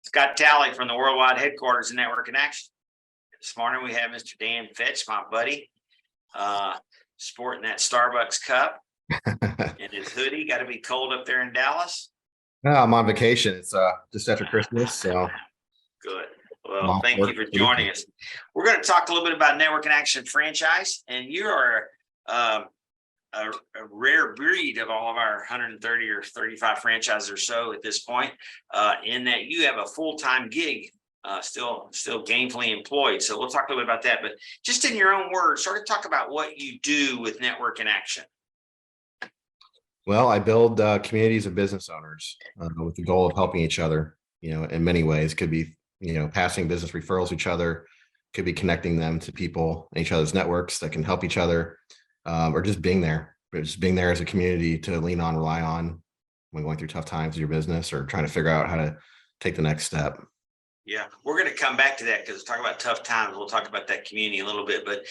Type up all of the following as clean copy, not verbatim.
Scott Talley from the worldwide headquarters of Network in Action. This morning we have Mr. Dan Fetsch, my buddy, sporting that Starbucks cup and his hoodie. Got to be cold up there in Dallas. No, I'm on vacation. It's just after Christmas, so good. Well, thank you for joining us. We're going to talk a little bit about Network in Action franchise, and you are a rare breed of all of our 130 or 35 franchises or so at this point, in that you have a full-time gig, still gainfully employed. So we'll talk a little bit about that, but just in your own words, sort of talk about what you do with Network in Action. Well, I build communities of business owners with the goal of helping each other, in many ways. Could be, passing business referrals to each other, could be connecting them to people in each other's networks that can help each other, or just being there as a community to lean on, rely on when going through tough times in your business or trying to figure out how to take the next step. Yeah, we're going to come back to that because talk about tough times. We'll talk about that community a little bit. But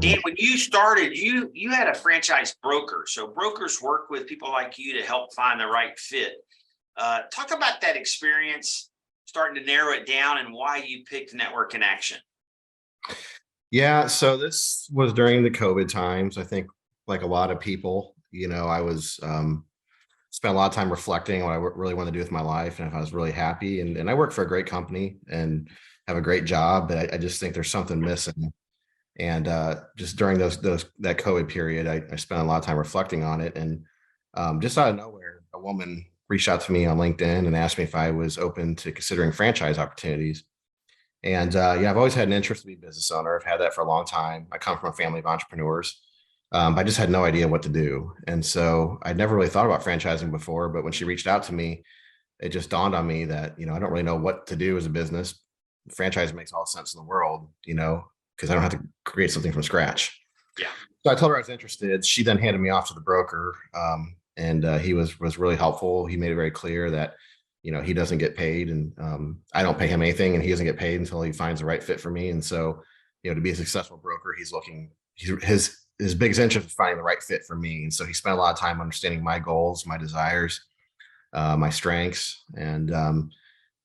Dan, when you started, you had a franchise broker. So brokers work with people like you to help find the right fit. Talk about that experience, starting to narrow it down, and why you picked Network in Action. Yeah, so this was during the COVID times. I think, like a lot of people, I was spent a lot of time reflecting on what I really want to do with my life and if I was really happy. And I work for a great company and have a great job, but I just think there's something missing. And just during that COVID period, I spent a lot of time reflecting on it. And just out of nowhere, a woman reached out to me on LinkedIn and asked me if I was open to considering franchise opportunities. And I've always had an interest to be a business owner. I've had that for a long time. I come from a family of entrepreneurs. I just had no idea what to do. And so I'd never really thought about franchising before, but when she reached out to me, it just dawned on me that, I don't really know what to do as a business. Franchise makes all the sense in the world, because I don't have to create something from scratch. Yeah. So I told her I was interested. She then handed me off to the broker. And he was really helpful. He made it very clear that, he doesn't get paid and I don't pay him anything, and he doesn't get paid until he finds the right fit for me. And so, to be a successful broker, his biggest interest is finding the right fit for me. And so he spent a lot of time understanding my goals, my desires, my strengths, and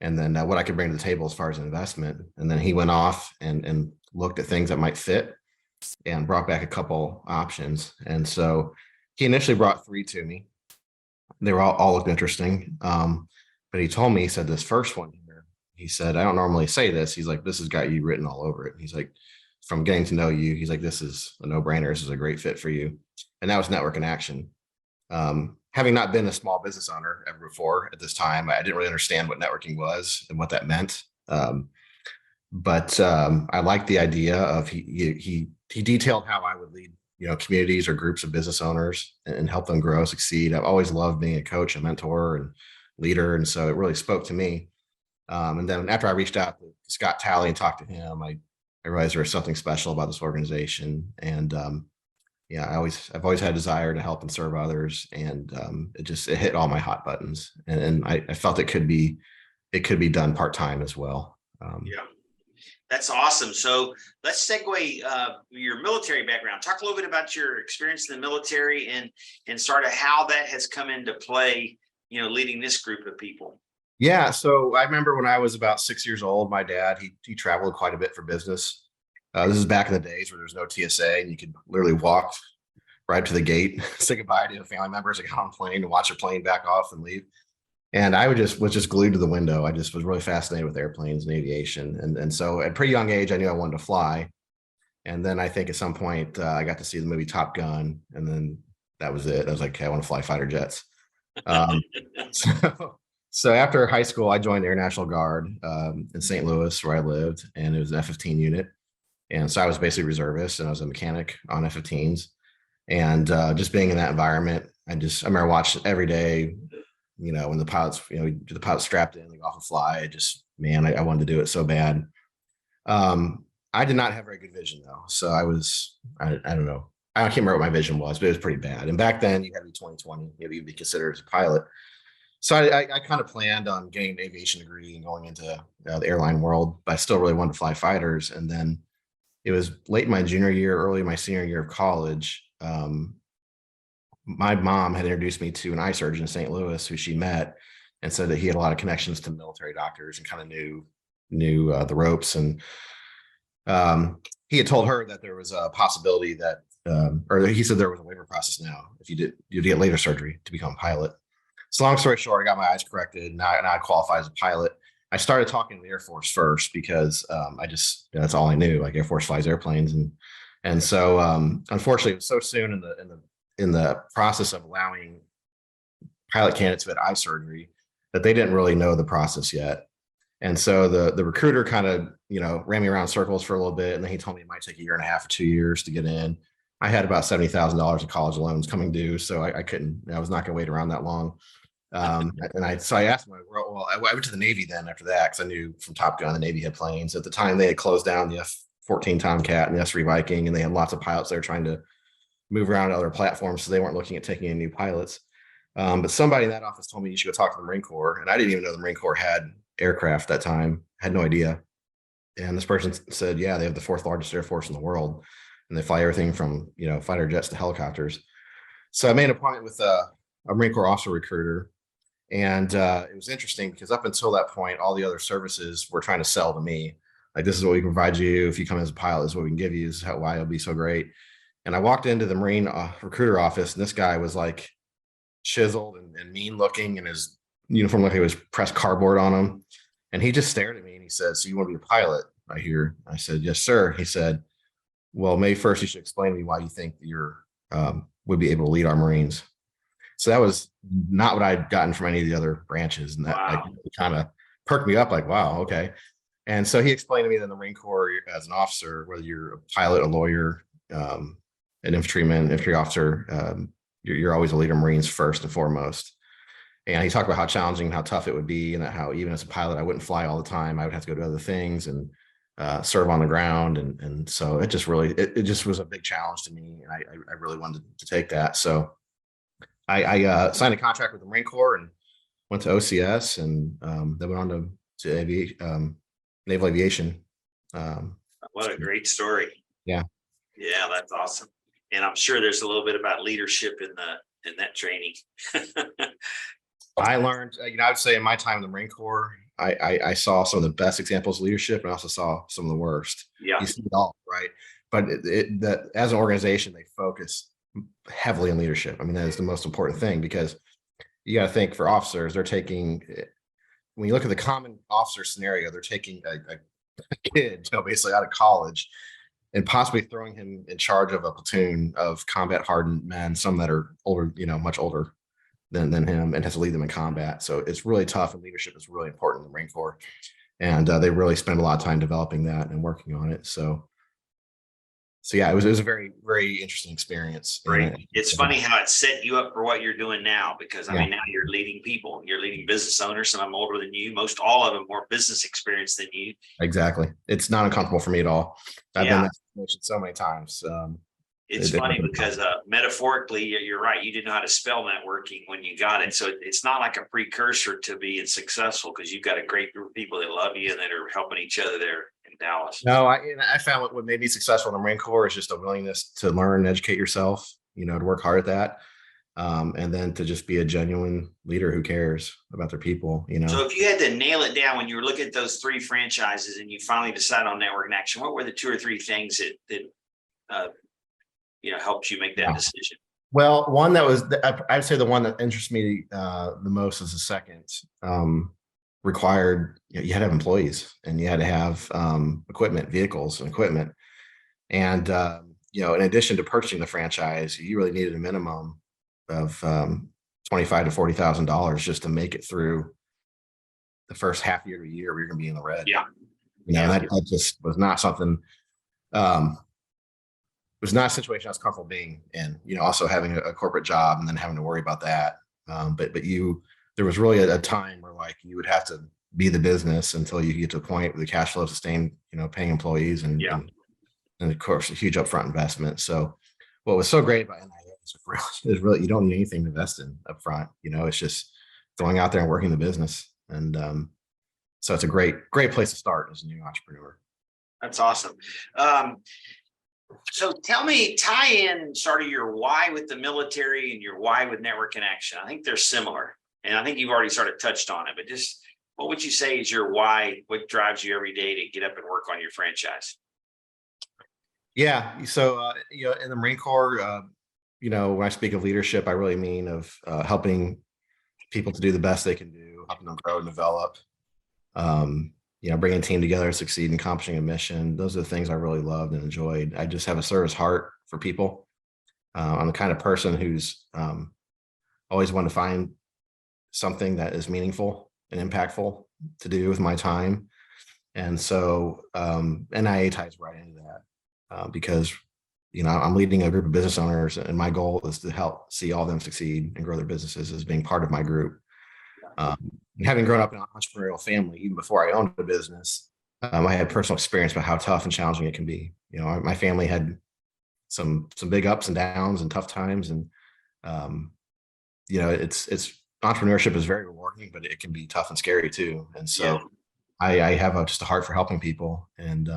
then what I could bring to the table as far as an investment. And then he went off and looked at things that might fit and brought back a couple options. And so he initially brought 3 to me. They were all looked interesting. But he told me, he said, this first one here, he said, I don't normally say this. He's like, this has got you written all over it. He's like, from getting to know you, he's like, this is a no-brainer. This is a great fit for you. And that was Network in Action. Having not been a small business owner ever before at this time, I didn't really understand what networking was and what that meant. But I liked the idea of he detailed how I would lead, communities or groups of business owners and help them grow, succeed. I've always loved being a coach, a mentor, and leader. And so it really spoke to me. And then after I reached out to Scott Talley and talked to him, I realized there was something special about this organization. And I've always had a desire to help and serve others. And it hit all my hot buttons. And I felt it could be done part-time as well. That's awesome. So let's segue your military background. Talk a little bit about your experience in the military and sort of how that has come into play, leading this group of people. Yeah. So I remember when I was about 6 years old, my dad, he traveled quite a bit for business. This is back in the days where there's no TSA and you could literally walk right to the gate, say goodbye to family members, get on a plane and watch a plane back off and leave. And I was just glued to the window. I just was really fascinated with airplanes and aviation. And so at a pretty young age, I knew I wanted to fly. And then I think at some point I got to see the movie Top Gun. And then that was it. I was like, okay, I want to fly fighter jets. So after high school, I joined the Air National Guard in St. Louis, where I lived, and it was an F-15 unit. And so I was basically reservist, and I was a mechanic on F-15s. And just being in that environment, I remember watching every day, when the pilots, the pilots strapped in, they go off and fly. I wanted to do it so bad. I did not have very good vision though. So I don't know. I can't remember what my vision was, but it was pretty bad. And back then you had to be 20/20, maybe you'd be considered as a pilot. So I kind of planned on getting an aviation degree and going into the airline world, but I still really wanted to fly fighters. And then it was late my junior year, early my senior year of college. My mom had introduced me to an eye surgeon in St. Louis who she met, and said that he had a lot of connections to military doctors and kind of knew the ropes. And he had told her that there was a possibility that, or he said there was a waiver process now if you'd get laser surgery to become a pilot. So long story short, I got my eyes corrected. Now I qualify as a pilot. I started talking to the Air Force first because that's all I knew. Like Air Force flies airplanes, and so unfortunately, it was so soon in the process of allowing pilot candidates who had eye surgery that they didn't really know the process yet. And so the recruiter kind of ran me around circles for a little bit, and then he told me it might take a year and a half or 2 years to get in. I had about $70,000 in college loans coming due, so I was not going to wait around that long. And I asked him, well, I went to the Navy then after that, because I knew from Top Gun the Navy had planes. At the time, they had closed down the F-14 Tomcat and the S-3 Viking, and they had lots of pilots there trying to move around to other platforms, so they weren't looking at taking in new pilots. But somebody in that office told me you should go talk to the Marine Corps, and I didn't even know the Marine Corps had aircraft that time. I had no idea. And this person said, yeah, they have the 4th largest air force in the world, and they fly everything from fighter jets to helicopters. So I made an appointment with a Marine Corps officer recruiter. And it was interesting because up until that point, all the other services were trying to sell to me. Like, this is what we can provide you. If you come as a pilot, this is what we can give you. This is why it'll be so great. And I walked into the Marine recruiter office, and this guy was like chiseled and mean looking, and his uniform like he was pressed cardboard on him. And he just stared at me and he said, "So you want to be a pilot, I hear?" I said, "Yes, sir." He said, "Well, May 1st, you should explain to me why you think that you're would be able to lead our Marines." So that was not what I'd gotten from any of the other branches. And that kind of perked me up, like, wow, okay. And so he explained to me that in the Marine Corps, as an officer, whether you're a pilot, a lawyer, an infantryman, infantry officer, you're always a leader of Marines first and foremost. And he talked about how challenging, how tough it would be, and how even as a pilot, I wouldn't fly all the time. I would have to go to other things and serve on the ground. And so it just really, it just was a big challenge to me. And I really wanted to take that. So I signed a contract with the Marine Corps and went to OCS, and then went on to naval aviation. What a great story. Yeah. Yeah, that's awesome. And I'm sure there's a little bit about leadership in that training. I learned, I would say in my time in the Marine Corps, I saw some of the best examples of leadership, and I also saw some of the worst. Yeah. You see it all, right? But that as an organization, they focus heavily on leadership. I mean, that is the most important thing, because you got to think, for officers, they're taking, when you look at the common officer scenario, they're taking a kid, basically out of college, and possibly throwing him in charge of a platoon of combat hardened men, some that are older, much older than him, and has to lead them in combat. So it's really tough, and leadership is really important in the Marine Corps. And they really spend a lot of time developing that and working on it. So yeah, it was a very, very interesting experience. Right. It's funny how it set you up for what you're doing now, because I mean, now you're leading people, you're leading business owners, and I'm older than you. Most all of them more business experience than you. Exactly. It's not uncomfortable for me at all. I've been in that situation so many times. It's funny because metaphorically, you're right. You didn't know how to spell networking when you got it. So it's not like a precursor to being successful, because you've got a great group of people that love you and that are helping each other there in Dallas. No, I found what made me successful in the Marine Corps is just a willingness to learn and educate yourself, to work hard at that. And then to just be a genuine leader who cares about their people, So if you had to nail it down when you were looking at those 3 franchises and you finally decided on Network in Action, what were the 2 or 3 things that helped you make that decision? Well, one that was, I'd say the one that interests me the most is the second. Required, you had to have employees, and you had to have equipment, vehicles and equipment. And, in addition to purchasing the franchise, you really needed a minimum of $25,000 to $40,000 just to make it through the first half year to a year where you're going to be in the red. Yeah. That just was not something, it was not a situation I was comfortable being in, also having a corporate job and then having to worry about that. But there was really a time where, like, you would have to be the business until you get to a point where the cash flow sustained, paying employees and of course a huge upfront investment. So what was so great about NIA is really you don't need anything to invest in upfront. It's just going out there and working the business. And so it's a great place to start as a new entrepreneur. That's awesome. So tie in sort of your why with the military and your why with Network in Action. I think they're similar. And I think you've already sort of touched on it, but just what would you say is your why? What drives you every day to get up and work on your franchise? Yeah. So, in the Marine Corps, when I speak of leadership, I really mean of helping people to do the best they can do, helping them grow and develop, bringing a team together, succeed in accomplishing a mission. Those are the things I really loved and enjoyed. I just have a service heart for people. I'm the kind of person who's always wanted to find something that is meaningful and impactful to do with my time. And so NIA ties right into that because, I'm leading a group of business owners and my goal is to help see all of them succeed and grow their businesses as being part of my group. And having grown up in an entrepreneurial family, even before I owned a business, I had personal experience about how tough and challenging it can be. My family had some big ups and downs and tough times. And, it's entrepreneurship is very rewarding, but it can be tough and scary too. And so I have just a heart for helping people. And,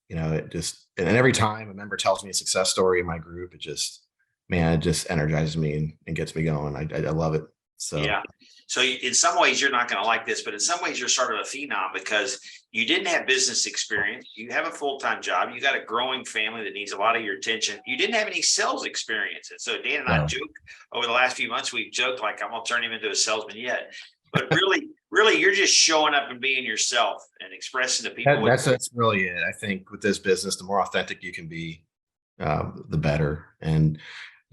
and every time a member tells me a success story in my group, it just energizes me and gets me going. I love it. So, yeah. So in some ways you're not going to like this, but in some ways you're sort of a phenom because you didn't have business experience. You have a full-time job. You got a growing family that needs a lot of your attention. You didn't have any sales experience. And so Dan and I joke over the last few months, we've joked like I'm going to turn him into a salesman yet. But really, you're just showing up and being yourself and expressing to people. That's really it. I think with this business, the more authentic you can be, the better. And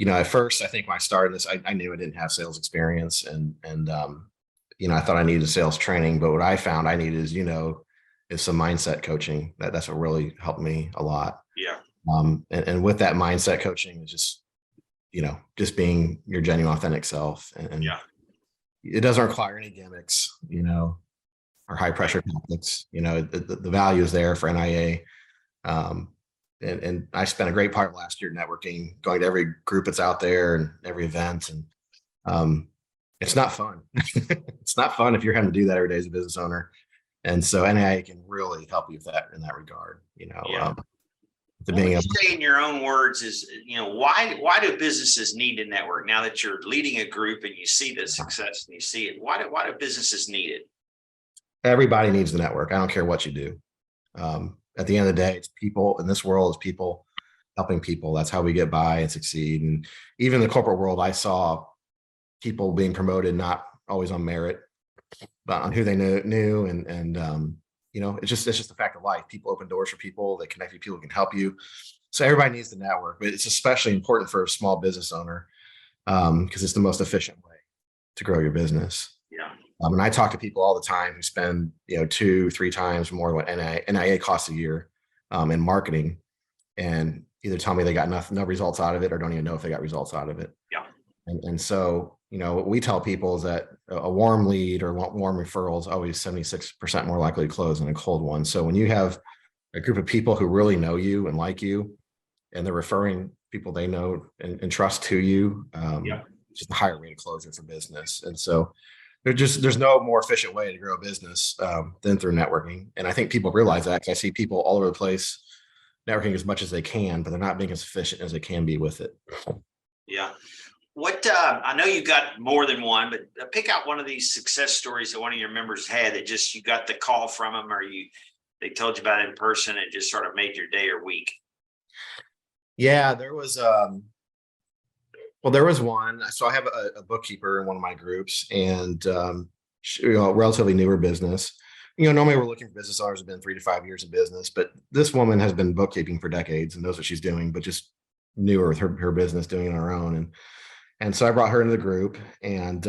at first, I think when I started this, I knew I didn't have sales experience, and I thought I needed sales training. But what I found I needed is some mindset coaching. That's what really helped me a lot. Yeah. And with that mindset coaching is just being your genuine, authentic self, and it doesn't require any gimmicks, or high pressure tactics. The value is there for NIA. And I spent a great part of last year networking, going to every group that's out there and every event. And it's not fun. It's not fun if you're having to do that every day as a business owner. And so NIA can really help you with that in that regard. What would you say in your own words is, why do businesses need to network now that you're leading a group and you see the success and you see it? Why do businesses need it? Everybody needs the network. I don't care what you do. At the end of the day, it's people in this world, is people helping people. That's how we get by and succeed. And even in the corporate world, I saw people being promoted, not always on merit, but on who they knew. And it's just a fact of life. People open doors for people. They connect with people who can help you. So everybody needs the network, but it's especially important for a small business owner because it's the most efficient way to grow your business. Yeah. And I talk to people all the time who spend 2-3 times more than what NIA costs a year in marketing, and either tell me they got no results out of it or don't even know if they got results out of it. Yeah. And so what we tell people is that a warm lead or warm referral is always 76% more likely to close than a cold one. So when you have a group of people who really know you and like you, and they're referring people they know and trust to you, just a higher rate of closure for business. And so there's no more efficient way to grow a business than through networking. And I think people realize that, because I see people all over the place networking as much as they can, but they're not being as efficient as they can be with it. Yeah. What I know you got more than one, but pick out one of these success stories that one of your members had that just you got the call from them, or they told you about it in person and just sort of made your day or week. Yeah, there was there was one. So I have a bookkeeper in one of my groups, and relatively newer business. Normally we're looking for business owners who've been 3 to 5 years in business, but this woman has been bookkeeping for decades and knows what she's doing, but just newer with her business, doing it on her own. And so I brought her into the group, and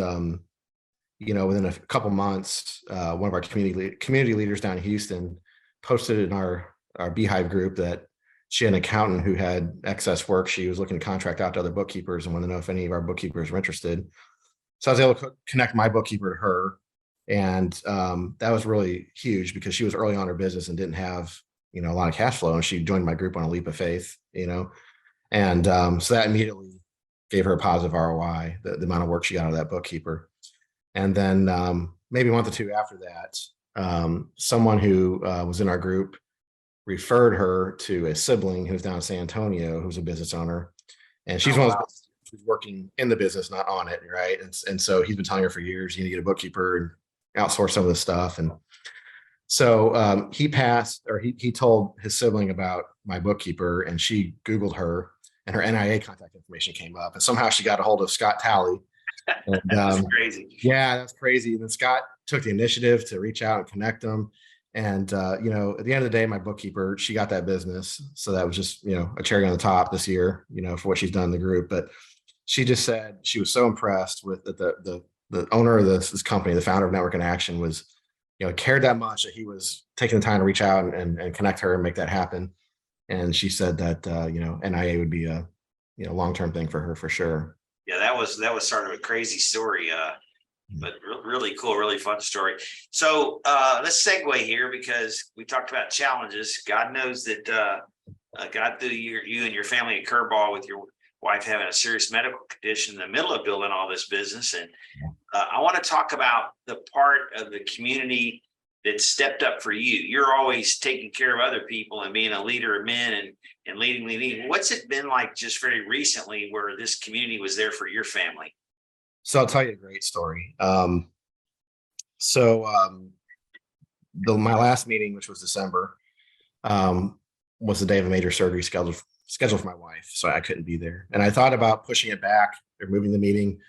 within a couple months, one of our community leaders down in Houston posted in our Beehive group that she had an accountant who had excess work she was looking to contract out to other bookkeepers and wanted to know if any of our bookkeepers were interested. So I was able to connect my bookkeeper to her. And that was really huge because she was early on in her business and didn't have, a lot of cash flow. And she joined my group on a leap of faith, and so that immediately gave her a positive ROI, the amount of work she got out of that bookkeeper. And then maybe a month or two after that, someone who was in our group referred her to a sibling who's down in San Antonio, who's a business owner. And she's one of those who's working in the business, not on it, right? And so he's been telling her for years, you need to get a bookkeeper and outsource some of this stuff. And so he told his sibling about my bookkeeper, and she Googled her, and her NIA contact information came up, and somehow she got a hold of Scott Talley. And, That's crazy. Yeah, that's crazy. And then Scott took the initiative to reach out and connect them. And you know, at the end of the day, my bookkeeper, she got that business. So that was just, you know, a cherry on the top this year, you know, for what she's done in the group. But she just said she was so impressed with the owner of this company, the founder of Network in Action, was, you know, cared that much that he was taking the time to reach out and connect her and make that happen. And she said that you know, NIA would be a, you know, long-term thing for her for sure. Yeah, that was sort of a crazy story, but really cool, really fun story. So let's segue here, because we talked about challenges. God knows that God threw you and your family a curveball with your wife having a serious medical condition in the middle of building all this business. And I want to talk about the part of the community that stepped up for you. You're always taking care of other people and being a leader of men and leading. What's it been like just very recently where this community was there for your family? So I'll tell you a great story. My last meeting, which was December, was the day of a major surgery scheduled for my wife, so I couldn't be there. And I thought about pushing it back or moving the meeting.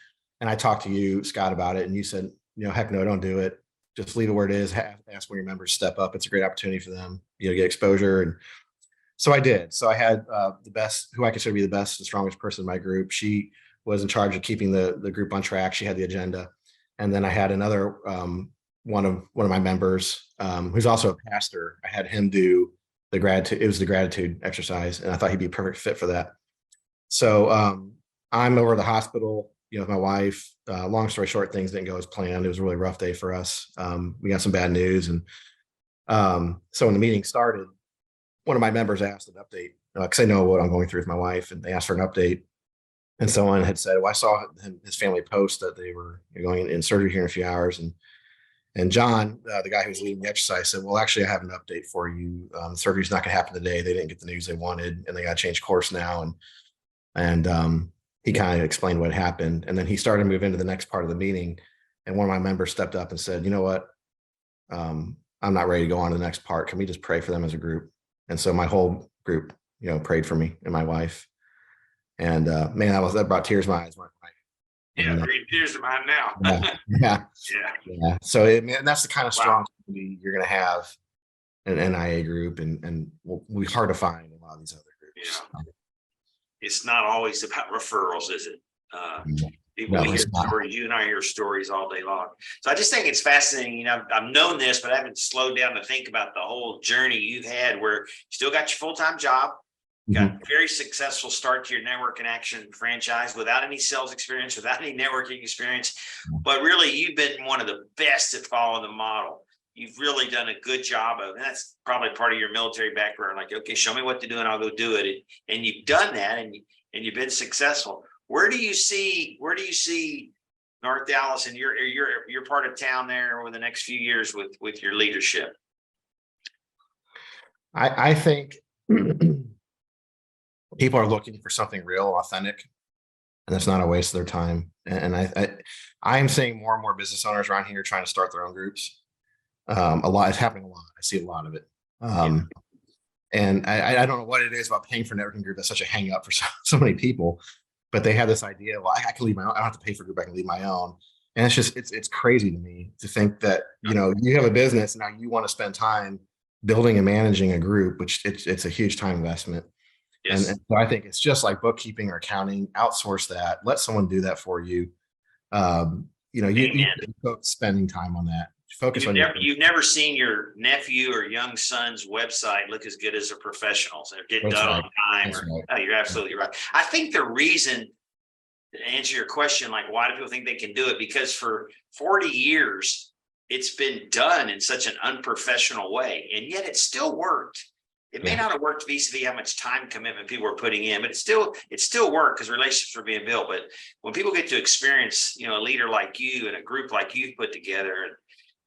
And I talked to you, Scott, about it, and you said, you know, heck no, don't do it. Just leave it where it is. Ask when your members step up. It's a great opportunity for them, you know, get exposure. And so I did. So I had the best, who I consider to be the best and strongest person in my group. She was in charge of keeping the group on track. She had the agenda. And then I had another one of my members who's also a pastor. I had him do the gratitude. It was the gratitude exercise, and I thought he'd be a perfect fit for that. So I'm over at the hospital, you know, with my wife. Long story short, things didn't go as planned. It was a really rough day for us. We got some bad news, and so when the meeting started, one of my members asked an update, because I know what I'm going through with my wife, and they asked for an update. And someone had said, well, I saw his family post that they were going in surgery here in a few hours. And John, the guy who was leading the exercise, said, well, actually, I have an update for you. The surgery's not going to happen today. They didn't get the news they wanted, and they got to change course now. And he kind of explained what happened. And then he started to move into the next part of the meeting. And one of my members stepped up and said, you know what? I'm not ready to go on to the next part. Can we just pray for them as a group? And so my whole group, you know, prayed for me and my wife. And man, that brought tears to my eyes. Yeah, bringing tears to mine now. Yeah. So man, that's the kind of strong community you're going to have in an NIA group, and will be hard to find in a lot of these other groups. Yeah. It's not always about referrals, is it? People hear stories. You and I hear stories all day long. So I just think it's fascinating. You know, I've known this, but I haven't slowed down to think about the whole journey you've had, where you still got your full-time job. Got a very successful start to your Network in Action franchise without any sales experience, without any networking experience. But really, you've been one of the best at following the model. You've really done a good job of, and that's probably part of your military background. Like, okay, show me what to do and I'll go do it. And you've done that, and you've been successful. Where do you see North Dallas and your part of town there over the next few years with your leadership? I think people are looking for something real, authentic, and that's not a waste of their time. And I am seeing more and more business owners around here trying to start their own groups. A lot is happening. A lot. I see a lot of it. And I don't know what it is about paying for networking group that's such a hang up for so many people, but they have this idea, well, I can leave my own. I don't have to pay for a group. I can leave my own. And it's crazy to me to think that, you know, you have a business now, you want to spend time building and managing a group, which it's a huge time investment. Yes. And so I think it's just like bookkeeping or accounting. Outsource that. Let someone do that for you. You know, you spending time on that. Focus on you've never seen your nephew or young son's website look as good as a professional. So get done on time. Oh, you're absolutely right. I think the reason, to answer your question, like, why do people think they can do it? Because for 40 years, it's been done in such an unprofessional way, and yet it still worked. It may not have worked vis-a-vis how much time commitment people were putting in, but it still worked because relationships were being built. But when people get to experience, you know, a leader like you and a group like you've put together,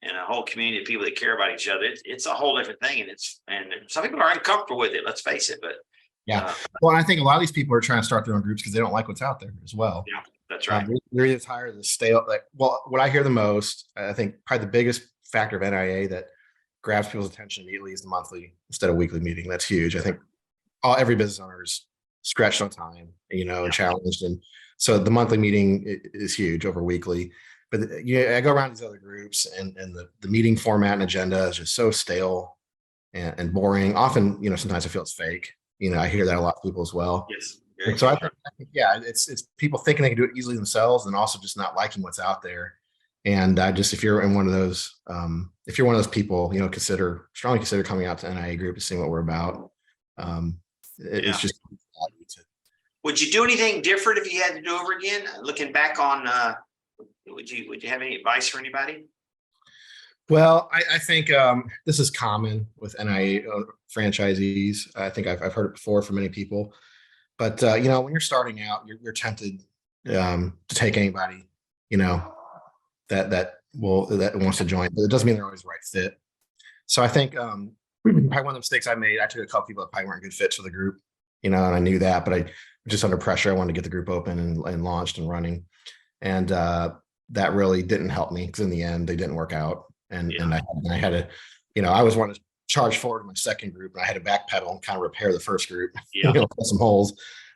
and a whole community of people that care about each other, it's a whole different thing. And some people are uncomfortable with it. Let's face it. But Yeah. Well, I think a lot of these people are trying to start their own groups because they don't like what's out there as well. Yeah, that's right. They're either tired of the stale, like, well, what I hear the most, I think probably the biggest factor of NIA that grabs people's attention immediately is the monthly instead of weekly meeting. That's huge. I think every business owner is stretched on time, and challenged. And so the monthly meeting is huge over weekly. But I go around these other groups and the meeting format and agenda is just so stale and boring. Often, sometimes I feel it's fake. I hear that a lot of people as well. Yes. And so I think, yeah, it's people thinking they can do it easily themselves and also just not liking what's out there. And if you're in one of those, if you're one of those people, strongly consider coming out to NIA group to see what we're about. It's just. Would you do anything different if you had to do over again? Looking back on, would you have any advice for anybody? Well, I think this is common with NIA franchisees. I think I've heard it before from many people, but when you're starting out, you're tempted to take anybody, that wants to join, but it doesn't mean they're always the right fit. So I think probably one of the mistakes I made, I took a couple people that probably weren't good fits for the group, and I knew that, but I just under pressure, I wanted to get the group open and launched and running, and that really didn't help me because in the end they didn't work out. And I had to, I was wanting to charge forward to my second group, and I had to backpedal and kind of repair the first group, put some holes.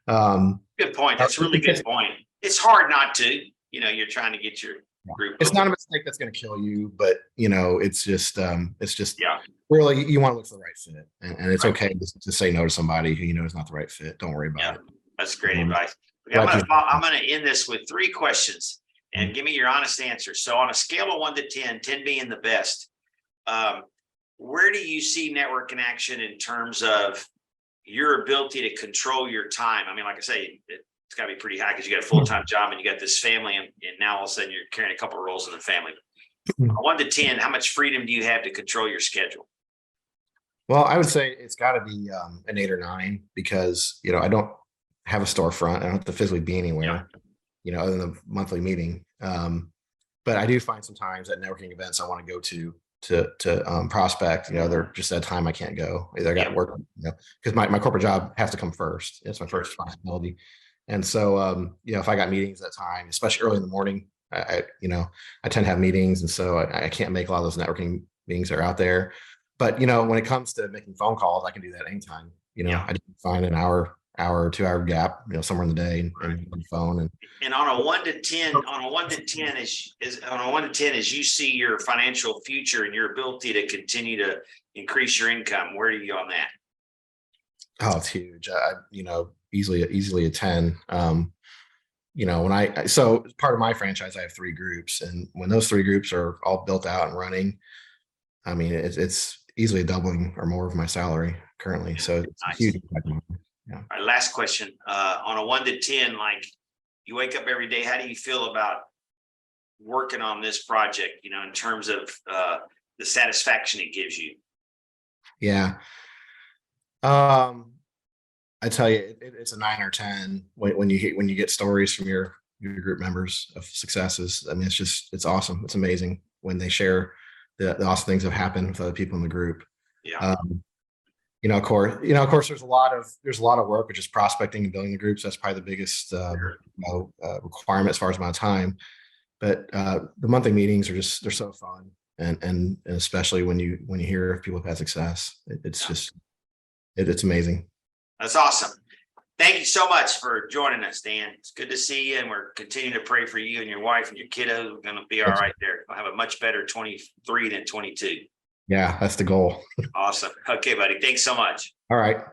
Good point. That's a really good point. It's hard not to, you're trying to get your group. It's not a mistake that's going to kill you, but it's just really, you want to look for the right fit, and it's okay to say no to somebody who is not the right fit. Don't worry about it. That's great advice. I'm going to end this with 3 questions. And give me your honest answer. So on a scale of 1 to 10, 10 being the best, where do you see Network in Action in terms of your ability to control your time? I mean, like I say, it's got to be pretty high because you got a full-time job and you got this family, and now all of a sudden you're carrying a couple of roles in the family. 1 to 10, how much freedom do you have to control your schedule? Well, I would say it's got to be an 8 or 9 because, I don't have a storefront. I don't have to physically be anywhere. Other than the monthly meeting. But I do find sometimes at networking events I want to go to prospect, they're just at a time I can't go. Either I got to work, because my corporate job has to come first. It's my first responsibility. And so, if I got meetings at that time, especially early in the morning, I tend to have meetings. And so I can't make a lot of those networking meetings that are out there. But, when it comes to making phone calls, I can do that anytime. I just find an hour or 2 hour gap, somewhere in the day and on the phone. And on a 1 to 10, as you see your financial future and your ability to continue to increase your income, where are you on that? Oh, it's huge. Easily a 10. So part of my franchise, I have 3 groups, and when those 3 groups are all built out and running, I mean, it's easily a doubling or more of my salary currently. So it's nice. Huge. Yeah. All right, last question. On a 1 to 10, like you wake up every day, how do you feel about working on this project, in terms of the satisfaction it gives you? Yeah. I tell you, it's a 9 or 10 when you get stories from your group members of successes. I mean, it's awesome. It's amazing when they share the awesome things that have happened with other people in the group. Yeah. Of course, there's a lot of work, which is prospecting and building the groups. That's probably the biggest requirement as far as my time. But the monthly meetings they're so fun, and especially when you hear people have had success, it's amazing. That's awesome. Thank you so much for joining us, Dan. It's good to see you, and we're continuing to pray for you and your wife and your kiddos. We're going to be all right there. We'll have a much better 23 than 22. Yeah, that's the goal. Awesome. Okay, buddy. Thanks so much. All right.